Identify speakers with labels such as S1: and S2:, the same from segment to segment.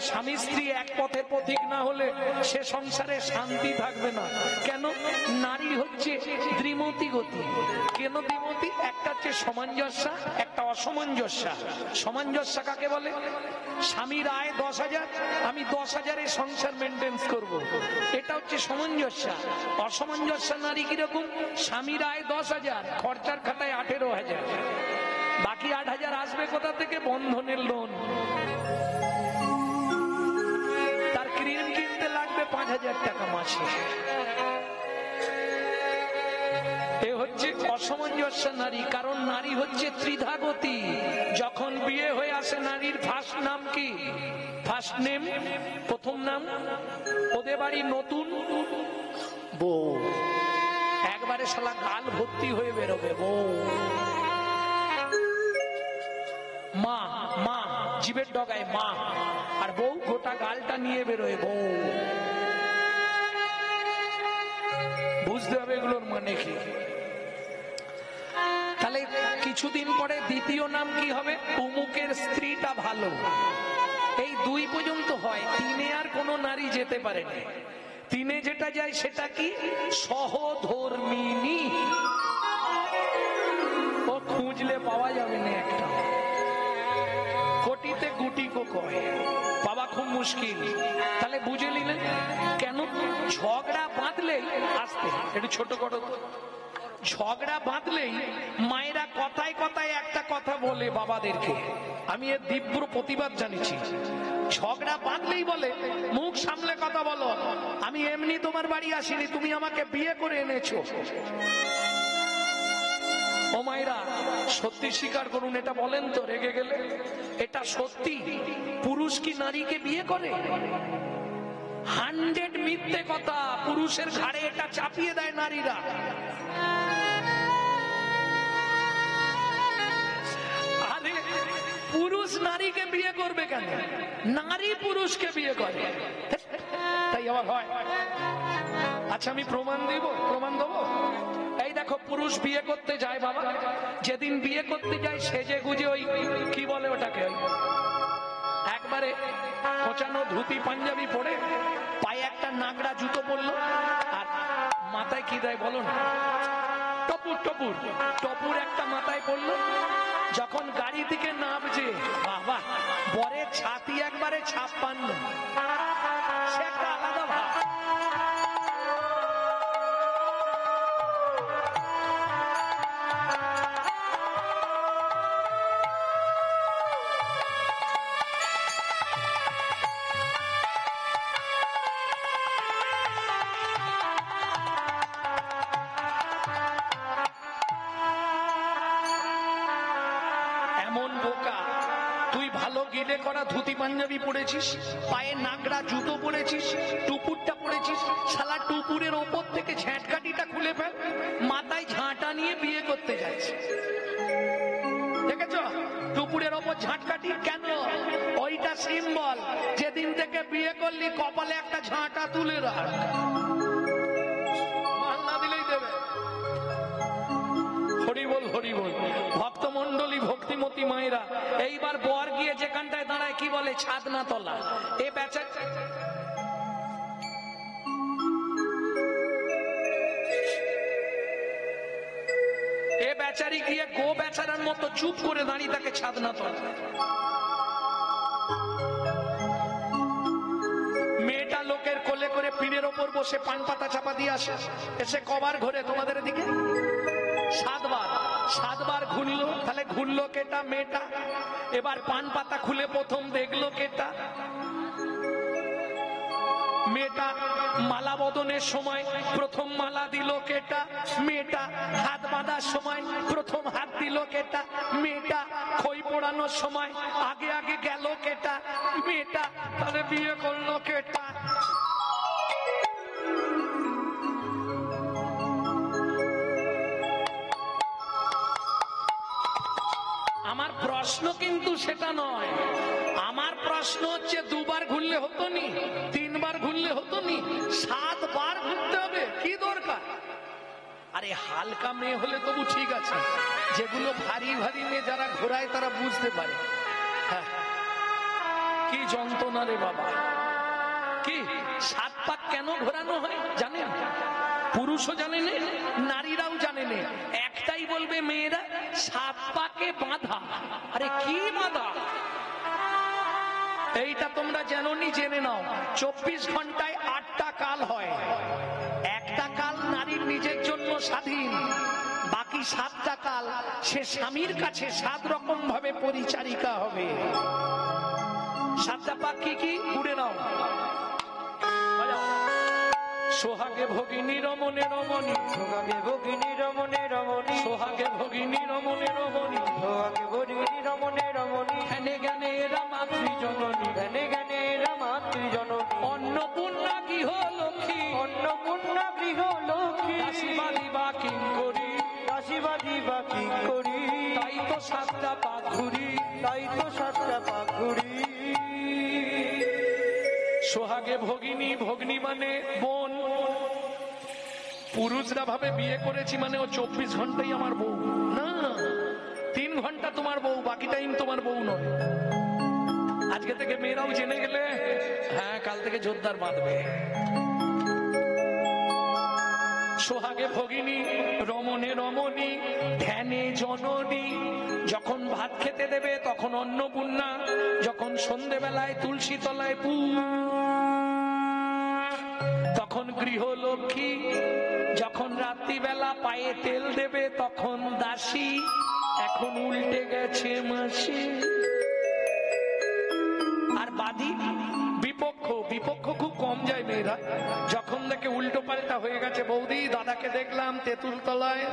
S1: স্বামী স্ত্রী এক পথের পথিক না হলে সে সংসারে শান্তি থাকবে না। কেন? নারী হচ্ছে দ্বিমতি গতি। কেন দ্বিমতি? একটা হচ্ছে সামঞ্জস্য, একটা অসামঞ্জস্য। সামঞ্জস্য কাকে বলে? স্বামীর আয় 10,000, আমি 10,000-এ সংসার মেনটেন্স করব, এটা হচ্ছে সামঞ্জস্য। অসামঞ্জস্য নারী কিরকম? স্বামীর আয় 10,000, খরচার খাতায় 18,000, বাকি 8,000 আসবে কোথা থেকে? বন্ধনের লোন। তার ক্রিম কিনতে লাগবে 5,000 টাকা মাসে। এ হচ্ছে অসামঞ্জস্য নারী। কারণ নারী হচ্ছে ত্রিধাগতি। যখন বিয়ে হয়ে আসে নারীর ফার্স্ট নাম কি? ফার্স্ট নেম, প্রথম নাম। ওদের বাড়ি নতুন বউ, একবারে শালা গাল ভর্তি হয়ে বেরোবে বউ। মা, মা জিভের ডগায় মা, আর বউ গোটা গালটা নিয়ে বেরোয় বউ। বুঝতে হবে এগুলোর মানে কি। তাহলে কিছুদিন পরে দ্বিতীয় নাম কি হবে? অমুকের স্ত্রীটা ভালো। এই 2 পর্যন্ত হয়, 3-এ আর কোনো নারী যেতে পারে না। 3-এ যেটা যায় সেটা কি? সহধর্মিনী। ও খুঁজলে পাওয়া যাবে না একটা, কোটিতে গুটি কো কয়, পাওয়া খুব মুশকিল। তাহলে বুঝে নিলেন কেন? ঝগড়া বাঁধলেই, আসতে একটু ছোট করো তো, ঝগড়া বাঁধলেই মায়েরা কথায় কথায় একটা কথা বলে বাবাদেরকে, আমি এর তীব্র প্রতিবাদ জানিয়েছি। ঝগড়া বাঁধলেই বলে, মুখ সামলে কথা বলো, আমি এমনি তোমার বাড়ি আসিনি, তুমি আমাকে বিয়ে করে এনেছো। ও মায়েরা সত্যি স্বীকার করুন, এটা বলেন তো রেগে গেলে। এটা সত্যি। পুরুষ কি নারীকে বিয়ে করে? 100 মিথ্যে কথা পুরুষের ঘাড়ে এটা চাপিয়ে দেয় নারীরা। আরে পুরুষ নারীকে বিয়ে করবে কেন? নারী পুরুষকে বিয়ে করে, তাই আবার হয়। আচ্ছা আমি প্রমাণ দিব, প্রমাণ দেবো। এই দেখো, পুরুষ বিয়ে করতে যায় বাবা, যেদিন বিয়ে করতে যায় সেজে গুজে ওই কি বলে ওটাকে, একবারে কোচানো ধুতি পাঞ্জাবি পরে, পায়ে একটা নাগড়া জুতো পরলো, আর মাথায় কি দেয় বলো না? টপুর টপুর টপুর একটা মাথায় পড়লো। যখন গাড়ি থেকে নামছে, বাবা বরের ছাতি একবারে 56, সে একটা আলাদা ভাব। করা ধুতি পাঞ্জাবি পরেছিস, পায়ে নাগড়া জুতো পরেছিস, টুপুরটা পরেছিস, শালা টুপুরের ওপর থেকে ঝ্যাঁটকাটিটা খুলে ফেল, মাথায় ঝাঁটা নিয়ে বিয়ে করতে যাচ্ছে। দেখেছ টুপুরের ওপর ঝাঁটকাটি কেন? ওইটা সিম্বল, যেদিন থেকে বিয়ে করলি কপালে একটা ঝাঁটা তুলে রাখ, মাল্লা দিলেই দেবে। হরিবল হরিবল। ভক্তমন্ডলী, ভক্তিমতী মায়েরা, এইবার বর গিয়ে যেখানটায় দাঁড়ায় কি বলে? ছাদনা তলা। এ বেচা বেচারি গিয়ে গো বেচারার মতো চুপ করে দাঁড়িয়ে থাকে ছাদনা তলা। মেয়েটা লোকের কোলে করে পীরের ওপর বসে পান পাতা চাপা দিয়ে আসে, এসে কবার ঘুরে তোমাদের দিকে? 7 বার। 7 বার ঘুরলো, তাহলে ঘুরলো কেটা? মেয়েটা। এবার পান পাতা খুলে প্রথম দেখলো কেটা? মেয়েটা। মালা বদনের সময় প্রথম মালা দিল কেটা? মেয়েটা। হাত বাঁধার সময় প্রথম হাত দিল কেটা? মেয়েটা। খই পোড়ানোর সময় আগে আগে গেল কেটা? মেয়েটা। তাহলে বিয়ে করলো কেটা? আমার প্রশ্ন কিন্তু সেটা নয়। আমার প্রশ্ন হচ্ছে 2 বার ঘুরলে হতো নি? 3 বার ঘুরলে হতো নি? 7 বার ঘুরতে হবে? কি দরকার? আরে হালকা মেয়ে হলে তবু ঠিক আছে, যেগুলো ভারী ভারী মেয়ে যারা ঘোরায় তারা বুঝতে পারে। হ্যাঁ কি যন্ত্রণা রে বাবা। কি 7 পাক কেন ঘোরানো হয় জানেন? পুরুষও জানে না, নারীরাও জানে না। একটাই বলবে মেয়েরা 7 পাকে বাঁধা। আরে কি বাঁধা? এইটা তোমরা জানোনি, জেনে নাও। 24 ঘন্টায় 8টা কাল হয়। একটা কাল নারীর নিজের জন্য স্বাধীন, বাকি 7টা কাল সে স্বামীর কাছে 7 রকম ভাবে পরিচারিকা হবে। 7টা পাক কি কি পুড়ে নাও। সোহাগে ভগিনী রমণে রমণী,
S2: সোহাগে ভগিনী রমণে রমণী,
S1: সোহাগে ভগিনী রমণে রমণী,
S2: সোহাগে ভগিনী রমণে রমণী,
S1: ধ্যানে জ্ঞানে এরা মাতৃজননী,
S2: ধ্যানে জ্ঞানে এরা মাতৃজননী,
S1: অন্নপূর্ণা গৃহ লক্ষ্মী,
S2: অন্নপূর্ণা গৃহ লক্ষ্মী,
S1: দাসীবাদী বা কিঙ্করী,
S2: দাসীবাদী বা কিঙ্করী,
S1: তাই তো 7টা পাক ঘুরি,
S2: তাই তো 7টা পাক ঘুরি।
S1: সোহাগে ভগিনী, ভগ্নী মানে বোন। পুরুষরা ভাবে বিয়ে করেছি মানে ও 24 ঘন্টাই আমার বউ। না, 3 ঘন্টা তোমার বউ, বাকি টাইম তোমার বউ নয়। আজকে থেকে মেয়েরাও জেনে গেলে, হ্যাঁ কাল থেকে জোরদার বাঁধবে। সোহাগে ভগিনী রমণে রমণী, ধ্যানে জননী। যখন ভাত খেতে দেবে তখন অন্নপূর্ণা, যখন সন্ধেবেলায় তুলসী তলায় তখন গৃহলক্ষ্মী, যখন রাত্রিবেলা পায়ে তেল দেবে তখন দাসী। এখন উল্টে গেছে মাসি। আর বাদী বিপক্ষ, বিপক্ষ খুব কম যায় মেয়েরা। যখন দেখে উল্টো পাল্টা হয়ে গেছে, বৌদি দাদাকে দেখলাম তেঁতুল তলায়,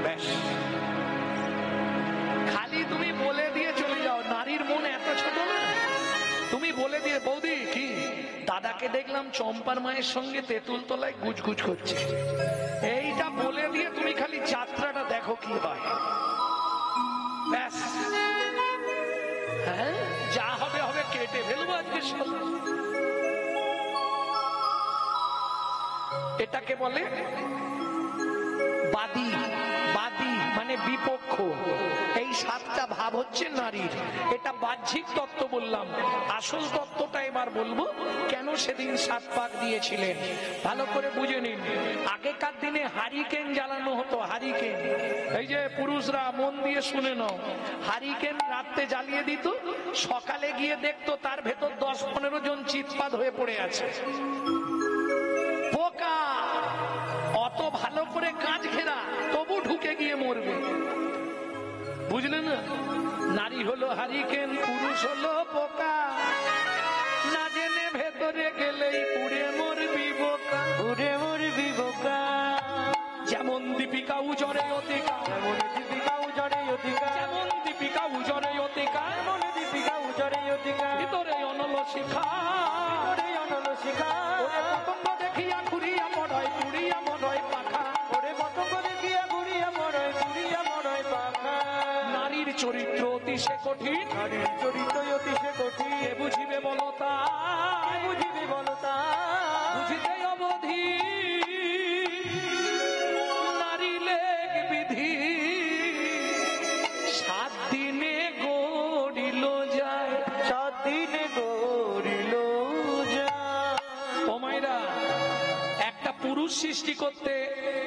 S1: ব্যাস খালি তুমি বলে দিয়ে চলে যাও। নারীর মন এত ছোট না, তুমি বলে দিয়ে, বৌদি কি দাদাকে দেখলাম চম্পার মায়ের সঙ্গে তেঁতুল তলায় গুজগুজ করছে, এইটা বলে দিয়ে তুমি খালি যাত্রাটা দেখো কি হয়, ব্যাস। হ্যাঁ যা হবে হবে, কেটে ফেলবো আজকে। এটাকে বলে বাদী। বাদী মানে বিপক্ষ। এই 7টা ভাব হচ্ছে নারীর। এটা বাহ্যিক তত্ত্ব বললাম, আসল তত্ত্বটা এবার বলবো। কেন সেদিন 7 পাক দিয়েছিলেন ভালো করে বুঝে নিন। আগেকার দিনে হারিকেন জ্বালানো হতো, হারিকেন। এই যে পুরুষরা মন দিয়ে শুনে নাও, হারিকেন রাত্রে জ্বালিয়ে দিত, সকালে গিয়ে দেখতো তার ভেতর 10-15 জন চিৎপাত হয়ে পড়ে আছে। পোকা অত ভালো করে কাজ ঘেরা, তবু ঢুকে গিয়ে মরবে। বুঝলেন না? নারী হলো হারিকেন, পুরুষ হলো পোকা। না জেনে ভেতরে গেলেই পুড়ে মরবি বোকা,
S2: পুড়ে মরবি বোকা।
S1: যেমন দীপিকা উজরে অতিকা,
S2: যেমন দীপিকা উজরে অতিকা,
S1: যেমন দীপিকা উজরে অতিকা,
S2: যেমন দীপিকা উজরে অতিকা,
S1: ভিতরে অনল শিখা,
S2: ভিতরে অনল শিখা।
S1: ওরে পতঙ্গ দেখিয়া ঘুরিয়া মরয়, পুড়িয়া মরয় পাখা,
S2: ওরে পতঙ্গ দেখিয়া ঘুরিয়া মরয়, ঘুরিয়া মরয় পাখা।
S1: নারীর চরিত্র অতি সে কঠিন,
S2: নারীর চরিত্র অতি সে কঠিন।
S1: কে বুঝিবে বলো তাই,
S2: বুঝিবে বলো তাই,
S1: বুঝিতে অবধি নারী লেখ বিধি। 7 দিনে গড়িল যায়,
S2: 7 দিনে গড়িল যায়।
S1: ও মায়েরা, একটা পুরুষ সৃষ্টি করতে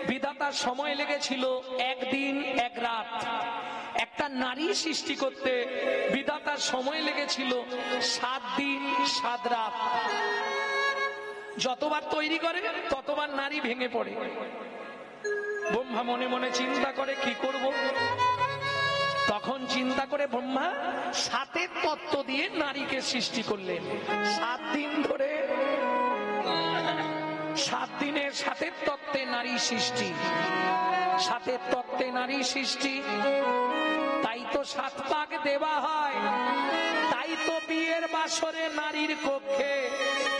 S1: বিধাতার সময় লেগেছিল 1 দিন 1 রাত। একটা নারী সৃষ্টি করতে বিধাতার সময় লেগেছিল 7 দিন 7 রাত। যতবার তৈরি করে ততবার নারী ভেঙে পড়ে। ব্রহ্মা মনে মনে চিন্তা করে কি করব। তখন চিন্তা করে ব্রহ্মা 7 তত্ত্ব দিয়ে নারীকে সৃষ্টি করলেন। 7 দিন ধরে, 7 দিনে 7 তত্ত্বে নারী সৃষ্টি, 7 তত্ত্বে নারী সৃষ্টি। তাই তো 7 পাক দেওয়া হয়, তাই তো বিয়ের বাসরে নারীর কক্ষে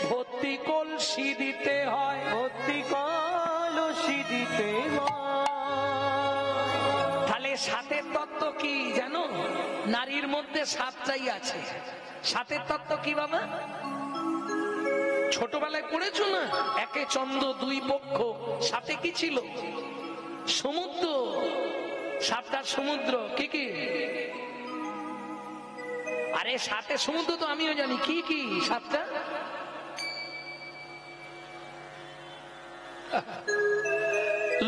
S1: ভর্তি কলসি দিতে হয়,
S2: ভর্তি কলসি দিতে হয়।
S1: তাহলে 7 তত্ত্ব কি জানো? নারীর মধ্যে 7টাই আছে। 7 তত্ত্ব কি বাবা? ছোটবেলায় পড়েছো না? 1 চন্দ্র 2 পক্ষ, 7 কি ছিল? সমুদ্র। 7টা সমুদ্র কি কি? আরে সাথে সমুদ্র তো আমিও জানি, কি কি সাতটা?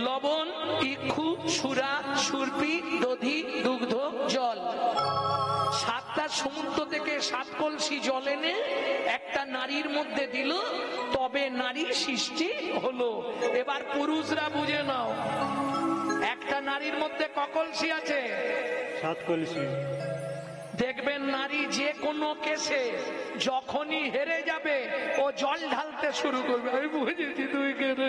S1: লবণ, ইক্ষু, সুরা, সুরপি, দধি, দুগ্ধ, জল। সাতটা সমুদ্র থেকে 7 কলসি জল এনে একটা নারীর মধ্যে দিল, তবে নারী সৃষ্টি হলো। এবার পুরুষরা বুঝে নাও, একটা নারীর মধ্যে ক কলসি আছে?
S2: 7 কলসি।
S1: দেখবেন নারী যে কোনো কেসে যখনই হেরে যাবে ও জল ঢালতে শুরু করবে। আমি বুঝেছি তুই কেন।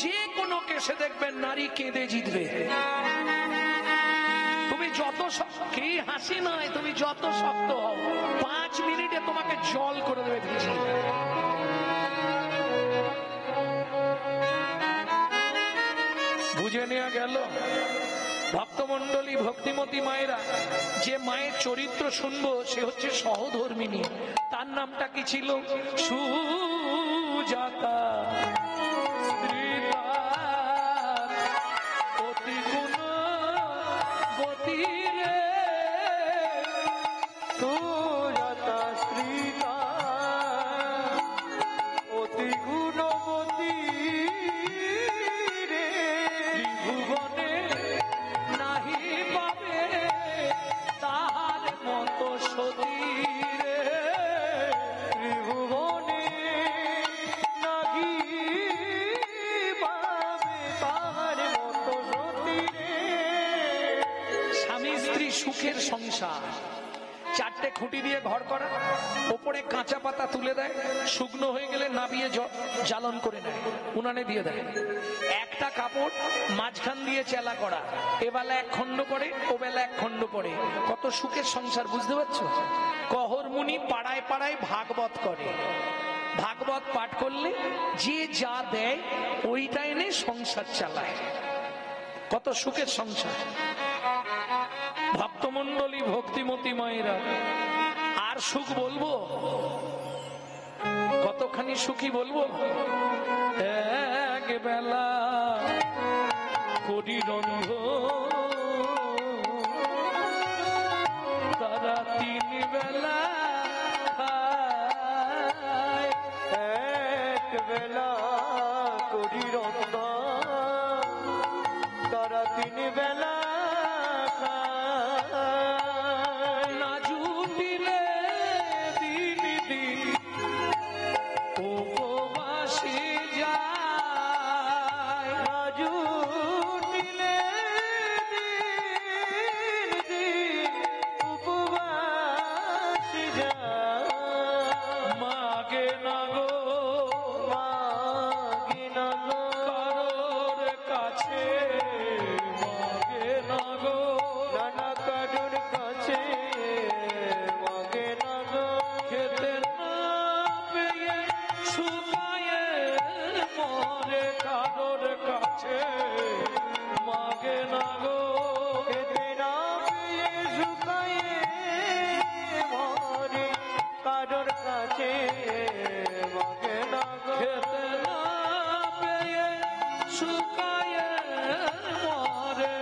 S1: যে কোনো কেসে দেখবেন নারী কেঁদে জিতবে। তুমি যত কি হাসি নয়, তুমি যত শক্ত হও, 5 মিনিটে তোমাকে জল করে দেবে ভিজিয়ে। বুঝে নেওয়া গেল? ভক্তমন্ডলী, ভক্তিমতী মায়েরা, যে মায়ের চরিত্র শুনবো সে হচ্ছে সহধর্মিনী। তার নামটা কি ছিল? সুজাতা। স্ত্রী তার অতি গুণবতী রে,
S2: সুজাতা স্ত্রী তার অতি গুণবতী রে,
S1: ত্রিভুবনে নাহি পাবে তাহার মতো সতী রে।
S2: ত্রিভুবনে নাহি পাবে তাহার মতো সতী রে।
S1: স্বামী স্ত্রী সুখের সংসার, 4টে খুঁটি দিয়ে ঘর করা, ওপরে কাঁচা পাতা তুলে দেয়, শুকনো হয়ে গেলে নাবিয়ে জ্বালন করে নেয়, উনানে দিয়ে দেয়। একটা কাপড় মাঝখান দিয়ে চেলা করা, এবেলা 1 খণ্ড পড়ে, ও বেলা 1 খণ্ড পড়ে। কত সুখের সংসার, বুঝতে পারছো? কহর মুনি পাড়ায় পাড়ায় ভাগবত করে, ভাগবত পাঠ করলে যে যা দেয় ওইটা এনে সংসার চালায়। কত সুখের সংসার। ভক্তমন্ডলী, ভক্তিমতী মায়েরা, আর সুখ বলবো? কতখানি সুখী বলবো? এক বেলা করি রন্ধ, তারা 3 বেলা খায়।
S2: এক বেলা করি রন্ধন, তারা 3 বেলা খায়।
S1: না জুটিলে দিন দিন উপবাসী যায়।
S2: রাজু নিলে দিন দিন উপবাস যায়।
S1: মাগে না গো,
S2: মাগি না গো,
S1: কারোর কাছে মাগে না গো।
S2: নানা কারুর কাছে মাগে না গো।
S1: খেতে না পেয়ে শুকায়ে মরে, কারোর কাছে মাগে না গো।
S2: খেতে না পেয়ে শুকায়ে মরে, কারুর কাছে মাগে না গো।
S1: খেতে না পেয়ে শুকায়ে মরে,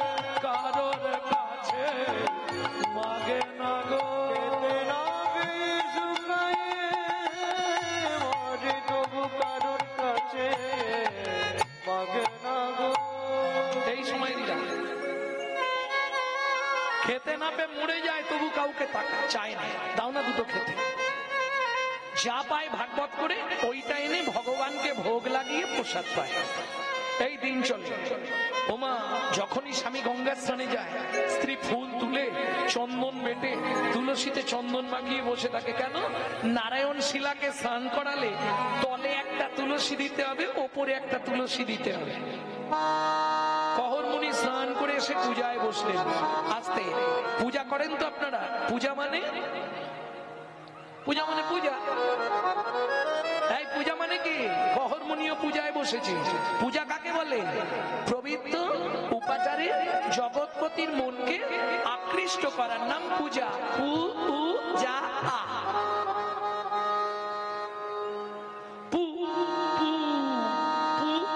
S1: কারোর কাছে মাগে না গো।
S2: খেতে না পেয়ে শুকায়ে মরে, তবু কারুর কাছে মাগে না গো।
S1: এই সময় দিদা খেতে না পেয়ে মরে যায়, তবু কাউকে চায় না, দাও না দুটো খেতে। যা পায় ভাগবত করে ওইটা এনে ভগবানকে ভোগ লাগিয়ে প্রসাদ পায়। এই দিন চলে। ওমা যখনই স্বামী গঙ্গা স্নানে যায়, স্ত্রী ফুল তুলে চন্দন বেটে তুলসীতে চন্দন মাখিয়ে বসে থাকে। কেন? নারায়ণ শিলাকে স্নান করালে তলে একটা তুলসী দিতে হবে, ওপরে একটা তুলসী দিতে হবে। কহর মুনি স্নান করে এসে পূজায় বসলেন। আস্তে পূজা করেন তো আপনারা? পূজা মানে পূজা। এই পূজা মানে কি? কহর মুনিও পূজায় বসেছে। পূজা কাকে বলে? পবিত্র উপাচারে জগৎপতির মনকে আকৃষ্ট করার নাম পূজা। পূজা।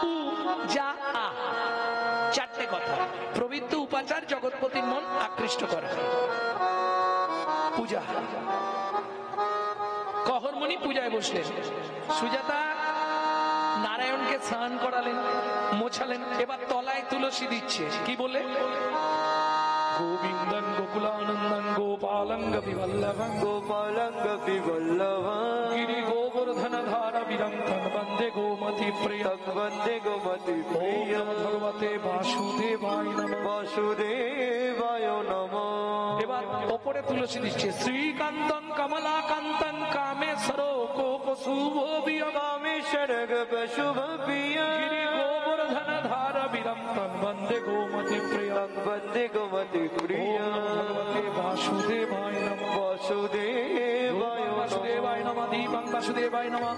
S1: পূজা। 4টে কথা। পবিত্র উপাচার আকৃষ্ট করা। পূজা, কহরমণি পূজায় বসলেন। সুজাতা নারায়ণকে স্নান করালেন, মোছালেন, এবার তলায় তুলসী দিচ্ছে। কি বলে? গোবিন্দন গোকুলানন্দন গোপালং গোপীবল্লভং
S2: গোপালং গোপীবল্লভং
S1: গিরি গোবর্ধন ধারা বিরঙ্কন বন্দে গোমতি প্রিয়ং
S2: বন্দে গোমতি প্রিয়ং
S1: ভগবতে বাসুদেবায় নমঃ
S2: বাসুদেবায় নমঃ।
S1: এবার ওপরে তুলসী দিচ্ছে। শ্রীকান্তং কমলাকান্তং কামেশ্বর কোপ শুভ
S2: কামেশ্বর শুভ প্রিয়ং
S1: গিরি গোবর্ধন ধারা বিরঙ্কন বন্দে গোমতি প্রিয়ং
S2: বন্দে গোমতি প্রিয়ং
S1: ভগবতে বাসুদেবায় নমঃ
S2: বাসুদেবায়
S1: বাসুদেবায় নমঃ দীপং বাসুদেবায় নমঃ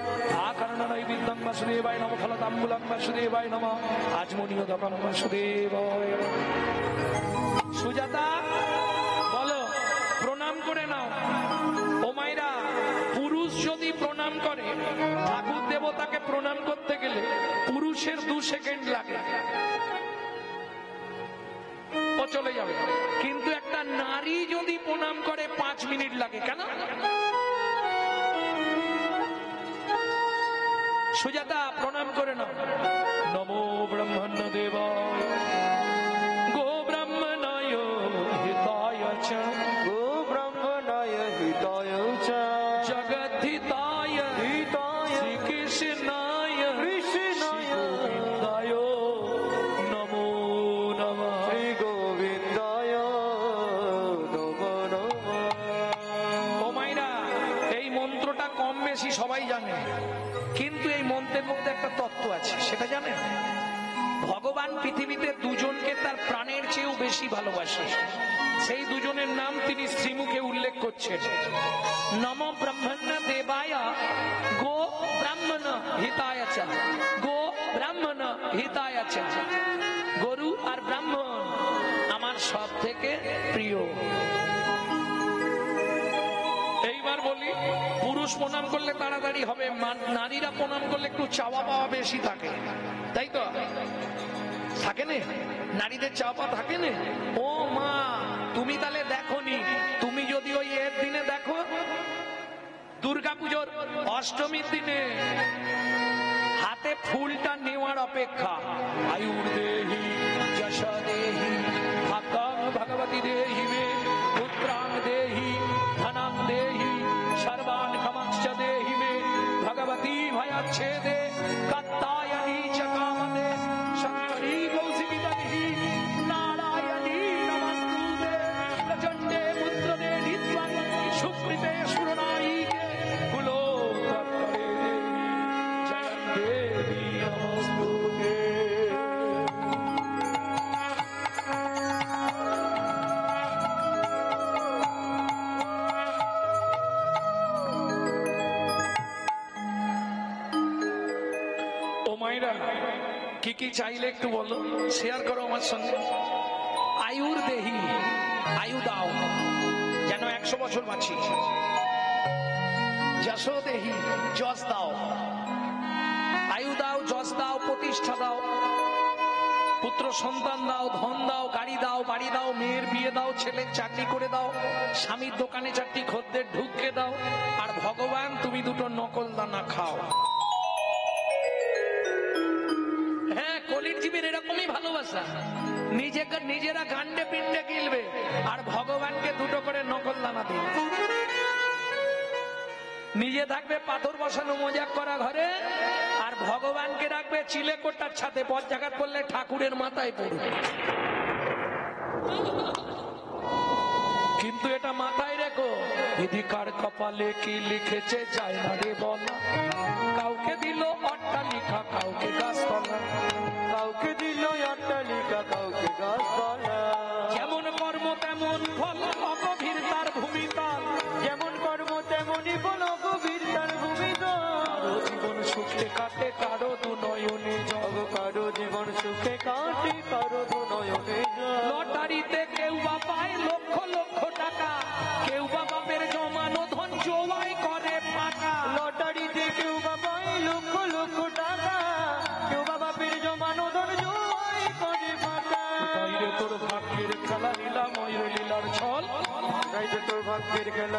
S1: আকর্ণ নৈবেদ্যং বাসুদেবায় নমঃ ফলতাম্বুলং বাসুদেবায় নমঃ আজমনীয়দকং বাসুদেবায় নমঃ। সুজাতা বলো, প্রণাম করে নাও। ও মায়েরা, পুরুষ যদি প্রণাম করে, ঠাকুর দেবতাকে প্রণাম করতে গেলে পুরুষের 2 সেকেন্ড লাগে, ও চলে যাবে। কিন্তু একটা নারী যদি প্রণাম করে 5 মিনিট লাগে। কেন? সুজাতা প্রণাম করে নাও। নমো ব্রহ্মণ্য দেবায় গো ব্রাহ্মণায় হিতায় চ
S2: গো ব্রাহ্মণায় হিতায় চ
S1: জগদ্ধিতায়
S2: হিতায়
S1: শ্রীকৃষ্ণায়
S2: কৃষ্ণায়
S1: গোবিন্দায় নমো নমঃ।
S2: শ্রী গোবিন্দায় নমো নমঃ।
S1: ও মাইরা, এই মন্ত্রটা কম বেশি সবাই জানে, কিন্তু এই মন্ত্রের মধ্যে একটা তত্ত্ব আছে, সেটা জানেন? ভগবান পৃথিবীতে দুজনকে তার প্রাণের চেয়েও বেশি ভালোবাসে। সেই দুজনের নাম তিনি শ্রীমুখে উল্লেখ করছেন। নম ব্রহ্মণ্য দেবায় গো ব্রাহ্মণ হিতায় চ গো ব্রাহ্মণ হিতায় চ। গরু আর ব্রাহ্মণ আমার সব থেকে প্রিয়। এইবার বলি, পুরুষ প্রণাম করলে তাড়াতাড়ি হবে, নারীরা প্রণাম করলে একটু চাওয়া পাওয়া বেশি থাকে, তাই তো? থাকে না? নারীদের চাওয়া পাওয়া থাকে না? ও মা, তুমি তাহলে দেখোনি। তুমি যদি ওই এর দিনে দেখো, দুর্গাপুজোর অষ্টমীর দিনে হাতে ফুলটা নেওয়ার অপেক্ষা। আয়ুর দেহি যশ দেহি ভাগ্যং ভগবতী দেহি মে পুত্রাং দেহি ধনং দেহি সর্বান কামাংশ্চ দেহি মে ভগবতী ভয়াচ্ছেদে কাত্তায়নী চ কামদে শঙ্করী কৌশিকী দেহি নারায়ণী নমস্তুতে প্রচণ্ডে পুত্রদে নিত্যং সুপ্রীতে সুরনারীকে কুলো ভক্তরে দেহি জয়ং দেবী নমস্তুতে। ও মায়েরা, কি কি চাইলে একটু বলো, শেয়ার করো আমার সঙ্গে। আয়ুর দেহি, আয়ু দাও যেন 100 বছর বাঁচি। যশ দেহি, যশ দাও। আয়ু দাও, যশ দাও, প্রতিষ্ঠা দাও, পুত্র সন্তান দাও, ধন দাও, গাড়ি দাও, বাড়ি দাও, মেয়ের বিয়ে দাও, ছেলের চাকরি করে দাও, স্বামীর দোকানে 4টি খদ্দের ঢুকিয়ে দাও। আর ভগবান, তুমি 2টো নকল দানা খাও। হ্যাঁ, কলির জীবের এরকমই ভালোবাসা। নিজেরা গান্ডে পিণ্ডে গিলবে আর ভগবানকে 2টো করে নকল দানা দিবে। নিজে থাকবে পাথর বসানো মজাক করা ঘরে, আর ভগবানকে রাখবে চিলেকোটার ছাদে, বজ্রাঘাত করলে ঠাকুরের মাথায় পড়বে। কিন্তু এটা মাথায় রেখো, বিধিকার কপালে কি লিখেছে যায় না রে বলা। কাউকে দিল অট্টালিকা, কাউকে গাছতলা,
S2: কাউকে দিল অট্টালিকা, কাউকে গাছপালা।
S1: যেমন কর্ম তেমন ফল, অগভীর তার ভূমিতল।
S2: যেমন কর্ম তেমনি ফল, গভীর তার ভূমিতল।
S1: কারো জীবন সুখে কাটে, কারো দুনয়নে জল।
S2: কারো জীবন সুখে কাটে, কারো দুনয়নে জল।
S1: লটারিতে কেউ বা পায় লক্ষ লক্ষ টাকা, কেউ বা বাপের জমানো ধন জোয়াই করে ফাঁকা।
S2: লটারিতে কেউ বা পায় লক্ষ লক্ষ টাকা, কেউ বা বাপের জমানো ধন জোয়াই করে ফাঁকা।
S1: তাইরে তোর ভাগ্যের খেলা লীলা ময়ূর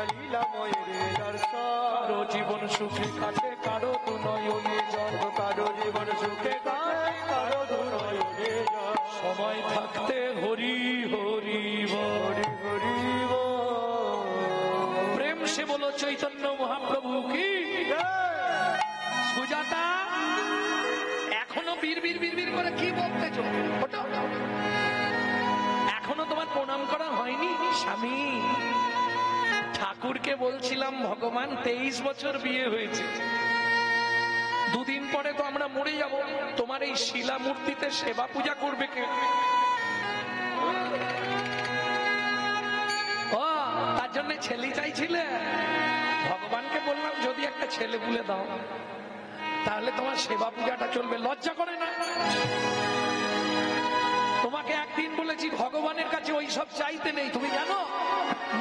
S2: লীলাময়ের দর্শন।
S1: কারো জীবন সুখে কাটে কারো দু নয়নে জল,
S2: কারো জীবন সুখে কাটে কারো দু নয়নে জল।
S1: সময় থাকতে হরি হরি বল।
S2: হরি হরি বল।
S1: প্রেম সে বলো চৈতন্য মহাপ্রভু কি। সুজাতা এখনো বীর বীর বীর বীর করে কি বলতেছো? ওঠো। এখনো তোমার প্রণাম করা হয়নি? স্বামী, ঠাকুরকে বলছিলাম ভগবান 23 বছর বিয়ে হয়েছে, দুদিন পরে তো আমরা মরে যাব, তোমার এই শিলা মূর্তিতে সেবা পূজা করবে কে? ও তার জন্য ছেলে চাইছিলে? ভগবানকে বললাম যদি একটা ছেলে পুলে দাও তাহলে তোমার সেবা পূজাটা চলবে। লজ্জা করে না? তোমাকে একদিন বলেছি ভগবানের কাছে ওই সব চাইতে নেই। তুমি জানো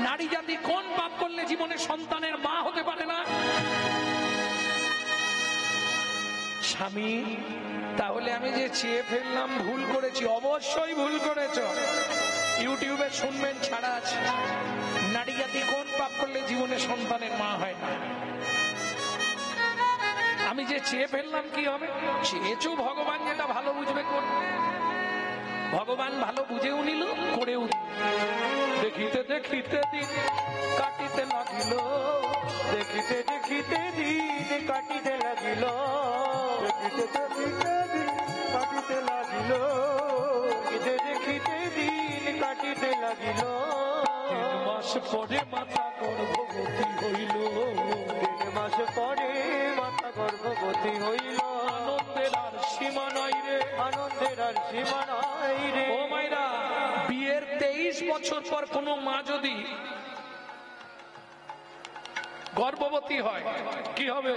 S1: নারী জাতি কোন পাপ করলে জীবনে সন্তানের মা হতে পারে না? স্বামী, তাহলে আমি যে চেয়ে ফেললাম ভুল করেছি? অবশ্যই ভুল করেছ। ইউটিউবে শুনবেন, ছাড়া আছে, নারী জাতি কোন পাপ করলে জীবনে সন্তানের মা হয় না। আমি যে চেয়ে ফেললাম কি হবে? চেয়েছো ভগবান যেটা ভালো বুঝবে করবে। ভগবান ভালো বুঝেও নিল, করেও দিল। দেখিতে দেখিতে দিন কাটিতে লাগিল,
S2: দেখিতে দেখিতে দিন কাটিতে লাগিল। দেখিতে দেখিতে দিন কাটিতে লাগিল। দেখিতে দেখিতে দিন কাটিতে লাগিল।
S1: 3 মাস পরে মাথা গর্ভবতী হইল।
S2: 3 মাস পরে মাতা গর্ভবতী হইল।
S1: আনন্দের আর সীমা নাই রে,
S2: আনন্দের আর সীমা নাই রে।
S1: ও মাইরা, বিয়ের 23 বছর পর কোনো মা যদি গর্ভবতী হয় কি হবে?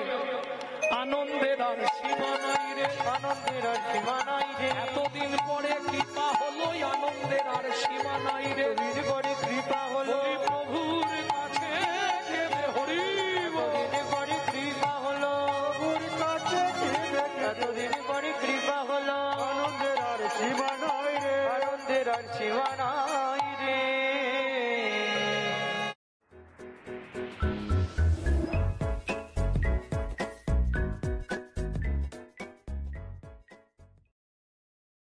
S1: আনন্দের আর সীমা নাই রে,
S2: আনন্দের আর সীমা নাই রে।
S1: এতদিন পরে কৃপা হলো, আনন্দের আর সীমা নাই রে।
S2: এতদিন পরে কৃপা হলো,
S1: হরি প্রভুর কাছে গেলে হরি বল।
S2: এতদিন পরে কৃপা হলো, প্রভুর কাছে গেলে। এতদিন পরে কৃপা হলো, আনন্দের আর সীমা নাই রে। আনন্দের আর সীমা নাই